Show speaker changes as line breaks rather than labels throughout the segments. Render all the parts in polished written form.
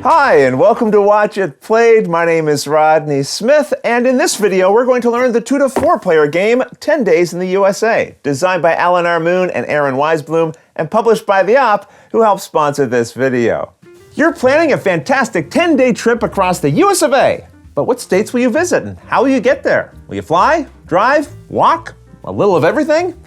Hi, and welcome to Watch It Played. My name is Rodney Smith, and in this video, we're going to learn the 2 to 4 player game, 10 Days in the USA, designed by Alan R. Moon and Aaron Weisblum, and published by The Op, who helped sponsor this video. You're planning a fantastic 10-day trip across the US of A, but what states will you visit, and how will you get there? Will you fly, drive, walk, a little of everything?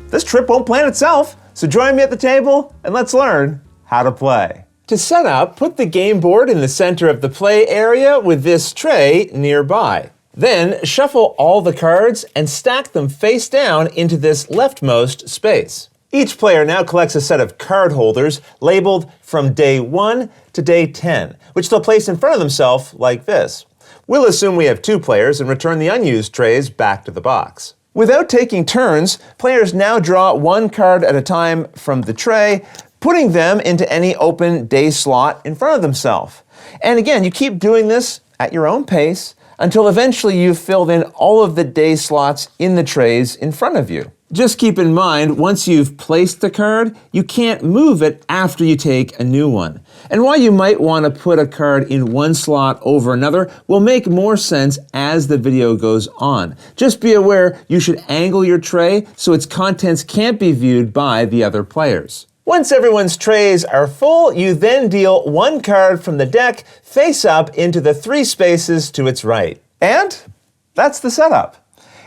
This trip won't plan itself, so join me at the table, and let's learn how to play. To set up, put the game board in the center of the play area with this tray nearby. Then shuffle all the cards and stack them face down into this leftmost space. Each player now collects a set of card holders labeled from day 1 to day 10, which they'll place in front of themselves like this. We'll assume we have 2 players and return the unused trays back to the box. Without taking turns, players now draw 1 card at a time from the tray, putting them into any open day slot in front of themselves. And again, you keep doing this at your own pace until eventually you've filled in all of the day slots in the trays in front of you. Just keep in mind, once you've placed the card, you can't move it after you take a new one. And while you might want to put a card in one slot over another will make more sense as the video goes on. Just be aware you should angle your tray so its contents can't be viewed by the other players. Once everyone's trays are full, you then deal 1 card from the deck face up into the 3 spaces to its right. And that's the setup.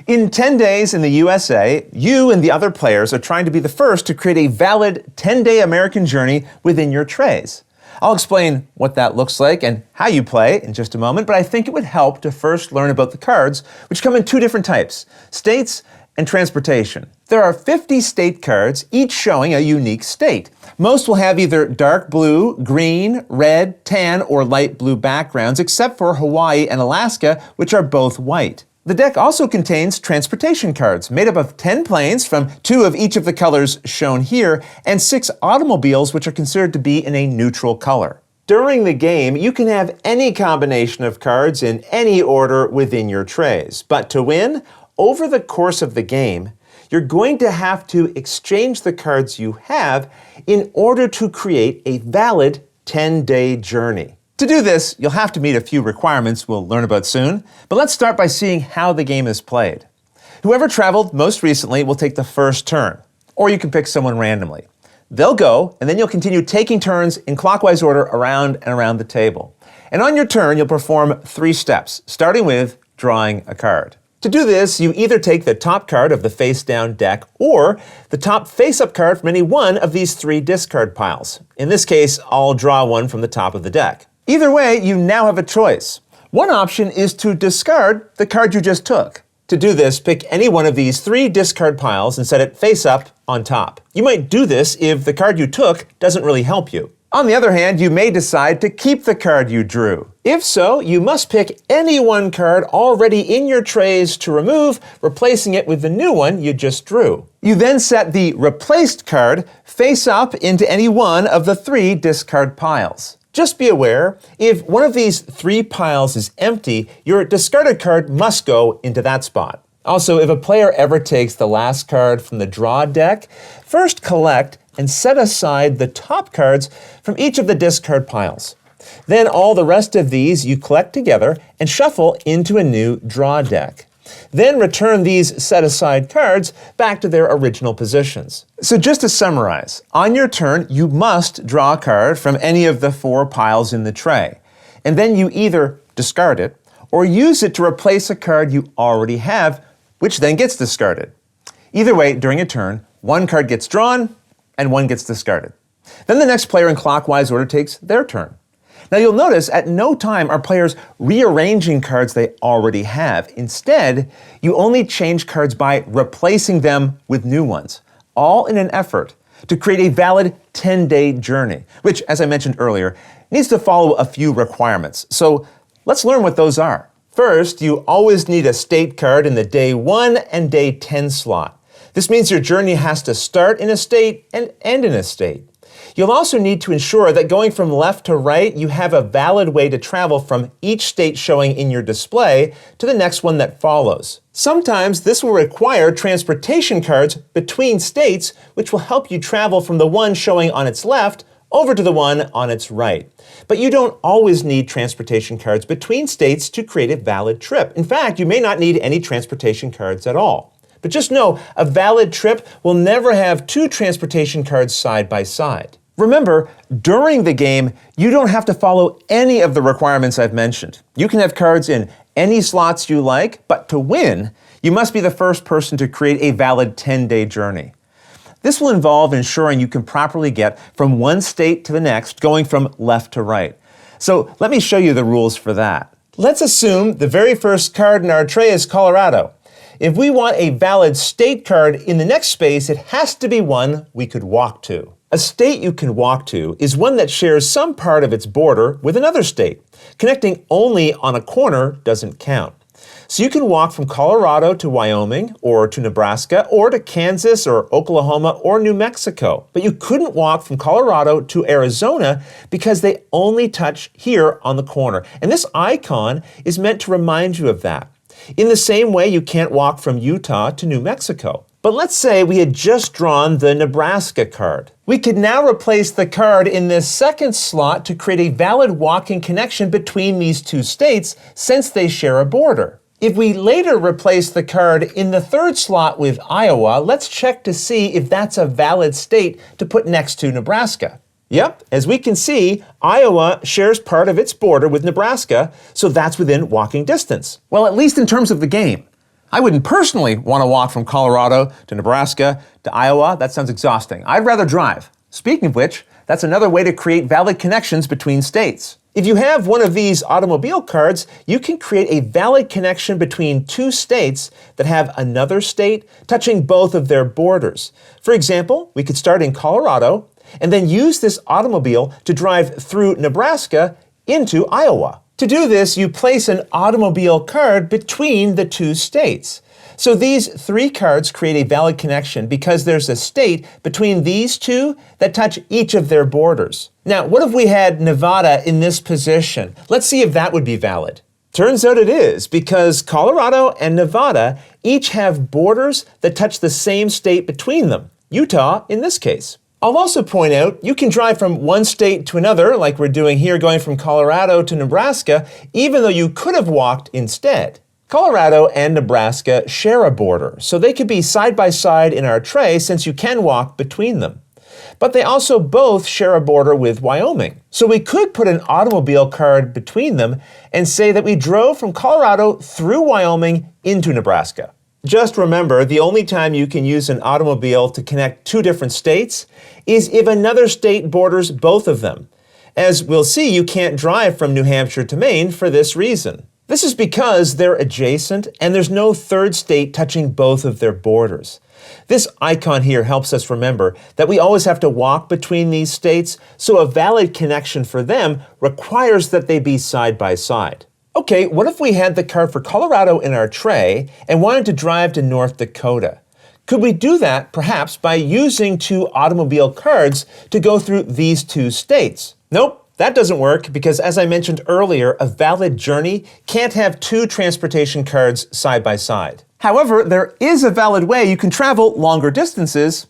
In 10 days in the USA, you and the other players are trying to be the first to create a valid 10-day American journey within your trays. I'll explain what that looks like and how you play in just a moment, but I think it would help to first learn about the cards, which come in 2 different types, states and transportation. There are 50 state cards, each showing a unique state. Most will have either dark blue, green, red, tan, or light blue backgrounds, except for Hawaii and Alaska, which are both white. The deck also contains transportation cards, made up of 10 planes from 2 of each of the colors shown here, and 6 automobiles, which are considered to be in a neutral color. During the game, you can have any combination of cards in any order within your trays. But to win, over the course of the game, you're going to have to exchange the cards you have in order to create a valid 10-day journey. To do this, you'll have to meet a few requirements we'll learn about soon, but let's start by seeing how the game is played. Whoever traveled most recently will take the first turn, or you can pick someone randomly. They'll go, and then you'll continue taking turns in clockwise order around and around the table. And on your turn, you'll perform 3 steps, starting with drawing a card. To do this, you either take the top card of the face-down deck or the top face-up card from any one of these 3 discard piles. In this case, I'll draw one from the top of the deck. Either way, you now have a choice. One option is to discard the card you just took. To do this, pick any one of these 3 discard piles and set it face-up on top. You might do this if the card you took doesn't really help you. On the other hand, you may decide to keep the card you drew. If so, you must pick any one card already in your trays to remove, replacing it with the new one you just drew. You then set the replaced card face up into any one of the 3 discard piles. Just be aware, if one of these 3 piles is empty, your discarded card must go into that spot. Also, if a player ever takes the last card from the draw deck, first collect and set aside the top cards from each of the discard piles. Then all the rest of these you collect together and shuffle into a new draw deck. Then return these set-aside cards back to their original positions. So just to summarize, on your turn, you must draw a card from any of the 4 piles in the tray. And then you either discard it or use it to replace a card you already have, which then gets discarded. Either way, during a turn, 1 card gets drawn and 1 gets discarded. Then the next player in clockwise order takes their turn. Now you'll notice at no time are players rearranging cards they already have. Instead, you only change cards by replacing them with new ones, all in an effort to create a valid 10-day journey, which, as I mentioned earlier, needs to follow a few requirements. So let's learn what those are. First, you always need a state card in the day 1 and day 10 slot. This means your journey has to start in a state and end in a state. You'll also need to ensure that going from left to right, you have a valid way to travel from each state showing in your display to the next one that follows. Sometimes this will require transportation cards between states, which will help you travel from the one showing on its left over to the one on its right. But you don't always need transportation cards between states to create a valid trip. In fact, you may not need any transportation cards at all. But just know, a valid trip will never have two transportation cards side by side. Remember, during the game, you don't have to follow any of the requirements I've mentioned. You can have cards in any slots you like, but to win, you must be the first person to create a valid 10-day journey. This will involve ensuring you can properly get from one state to the next, going from left to right. So let me show you the rules for that. Let's assume the very first card in our tray is Colorado. If we want a valid state card in the next space, it has to be one we could walk to. A state you can walk to is one that shares some part of its border with another state. Connecting only on a corner doesn't count. So you can walk from Colorado to Wyoming, or to Nebraska, or to Kansas, or Oklahoma, or New Mexico. But you couldn't walk from Colorado to Arizona because they only touch here on the corner. And this icon is meant to remind you of that. In the same way, you can't walk from Utah to New Mexico. But let's say we had just drawn the Nebraska card. We could now replace the card in this second slot to create a valid walking connection between these two states since they share a border. If we later replace the card in the third slot with Iowa, let's check to see if that's a valid state to put next to Nebraska. Yep, as we can see, Iowa shares part of its border with Nebraska, so that's within walking distance. Well, at least in terms of the game. I wouldn't personally want to walk from Colorado to Nebraska to Iowa. That sounds exhausting. I'd rather drive. Speaking of which, that's another way to create valid connections between states. If you have one of these automobile cards, you can create a valid connection between two states that have another state touching both of their borders. For example, we could start in Colorado and then use this automobile to drive through Nebraska into Iowa. To do this, you place an automobile card between the two states. So these three cards create a valid connection because there's a state between these two that touch each of their borders. Now, what if we had Nevada in this position? Let's see if that would be valid. Turns out it is, because Colorado and Nevada each have borders that touch the same state between them, Utah in this case. I'll also point out you can drive from one state to another, like we're doing here, going from Colorado to Nebraska, even though you could have walked instead. Colorado and Nebraska share a border, so they could be side by side in our tray since you can walk between them. But they also both share a border with Wyoming. So we could put an automobile card between them and say that we drove from Colorado through Wyoming into Nebraska. Just remember, the only time you can use an automobile to connect two different states is if another state borders both of them. As we'll see, you can't drive from New Hampshire to Maine for this reason. This is because they're adjacent and there's no third state touching both of their borders. This icon here helps us remember that we always have to walk between these states, so a valid connection for them requires that they be side by side. Okay, what if we had the card for Colorado in our tray and wanted to drive to North Dakota? Could we do that perhaps by using two automobile cards to go through these two states? Nope, that doesn't work because, as I mentioned earlier, a valid journey can't have two transportation cards side by side. However, there is a valid way you can travel longer distances.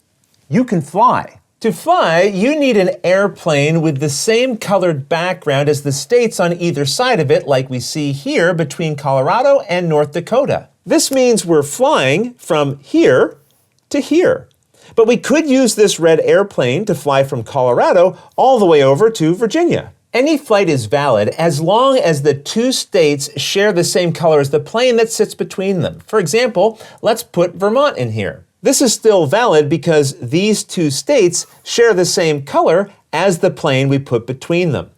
You can fly. To fly, you need an airplane with the same colored background as the states on either side of it, like we see here between Colorado and North Dakota. This means we're flying from here to here. But we could use this red airplane to fly from Colorado all the way over to Virginia. Any flight is valid as long as the two states share the same color as the plane that sits between them. For example, let's put Vermont in here. This is still valid because these two states share the same color as the plane we put between them.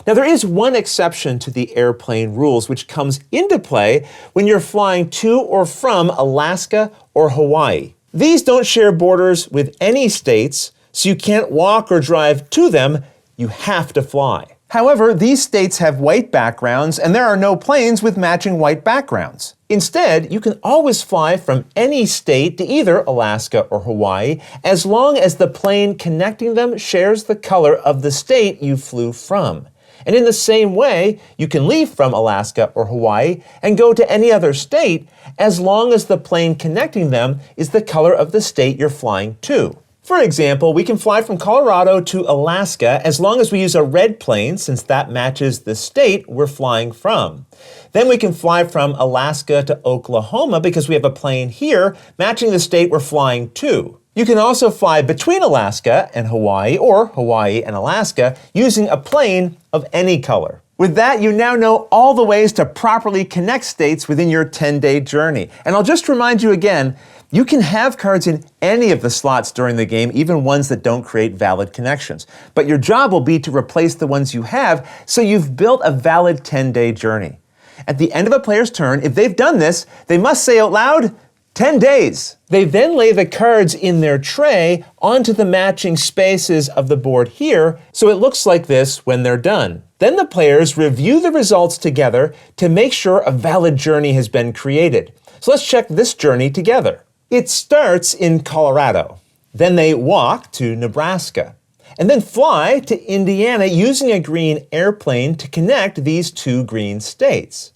Now, there is one exception to the airplane rules which comes into play when you're flying to or from Alaska or Hawaii. These don't share borders with any states, so you can't walk or drive to them. You have to fly. However, these states have white backgrounds and there are no planes with matching white backgrounds. Instead, you can always fly from any state to either Alaska or Hawaii as long as the plane connecting them shares the color of the state you flew from. And in the same way, you can leave from Alaska or Hawaii and go to any other state as long as the plane connecting them is the color of the state you're flying to. For example, we can fly from Colorado to Alaska as long as we use a red plane, since that matches the state we're flying from. Then we can fly from Alaska to Oklahoma because we have a plane here matching the state we're flying to. You can also fly between Alaska and Hawaii or Hawaii and Alaska using a plane of any color. With that, you now know all the ways to properly connect states within your 10-day journey. And I'll just remind you again, you can have cards in any of the slots during the game, even ones that don't create valid connections. But your job will be to replace the ones you have, so you've built a valid 10-day journey. At the end of a player's turn, if they've done this, they must say out loud, 10 days. They then lay the cards in their tray onto the matching spaces of the board here, so it looks like this when they're done. Then the players review the results together to make sure a valid journey has been created. So let's check this journey together. It starts in Colorado. Then they walk to Nebraska, and then fly to Indiana using a green airplane to connect these two green states.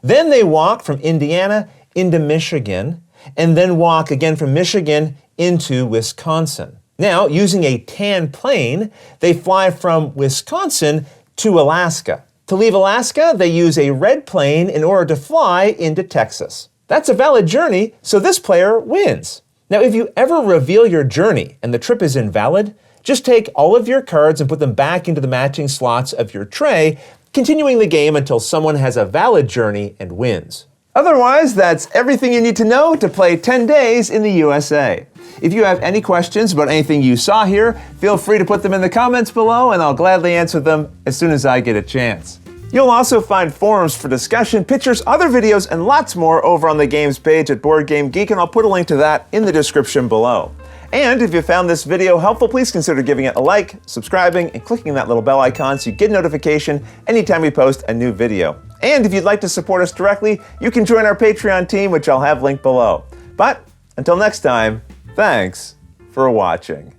Then they walk from Indiana into Michigan, and then walk again from Michigan into Wisconsin. Now, using a tan plane, they fly from Wisconsin to Alaska. To leave Alaska, they use a red plane in order to fly into Texas. That's a valid journey, so this player wins. Now, if you ever reveal your journey and the trip is invalid, just take all of your cards and put them back into the matching slots of your tray, continuing the game until someone has a valid journey and wins. Otherwise, that's everything you need to know to play 10 days in the USA. If you have any questions about anything you saw here, feel free to put them in the comments below and I'll gladly answer them as soon as I get a chance. You'll also find forums for discussion, pictures, other videos, and lots more over on the games page at Board Game Geek, and I'll put a link to that in the description below. And if you found this video helpful, please consider giving it a like, subscribing, and clicking that little bell icon so you get notification anytime we post a new video. And if you'd like to support us directly, you can join our Patreon team, which I'll have linked below. But until next time, thanks for watching.